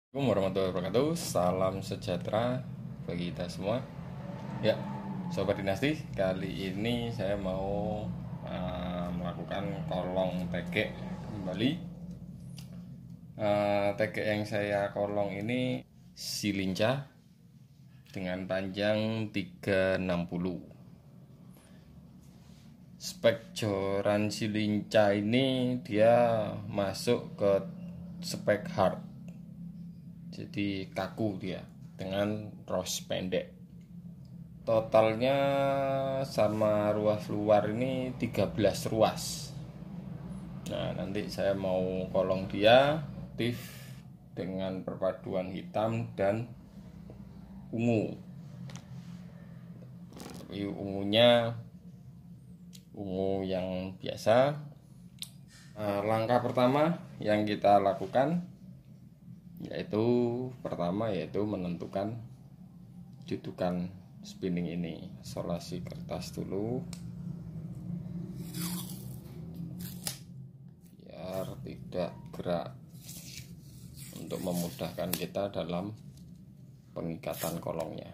Assalamualaikum warahmatullahi wabarakatuh. Salam sejahtera bagi kita semua. Ya, Sobat Dinasti, kali ini saya mau melakukan kolong tegek kembali. Tegek yang saya kolong ini silinca dengan panjang 360. Spek joran silinca ini dia masuk ke spek hard, jadi kaku dia dengan ros pendek. Totalnya sama ruas luar ini 13 ruas. Nah, nanti saya mau kolong dia aktif dengan perpaduan hitam dan ungu. Tapi ungunya ungu yang biasa. Langkah pertama yang kita lakukan yaitu menentukan judukan spinning ini. Isolasi kertas dulu biar tidak gerak, untuk memudahkan kita dalam pengikatan kolongnya.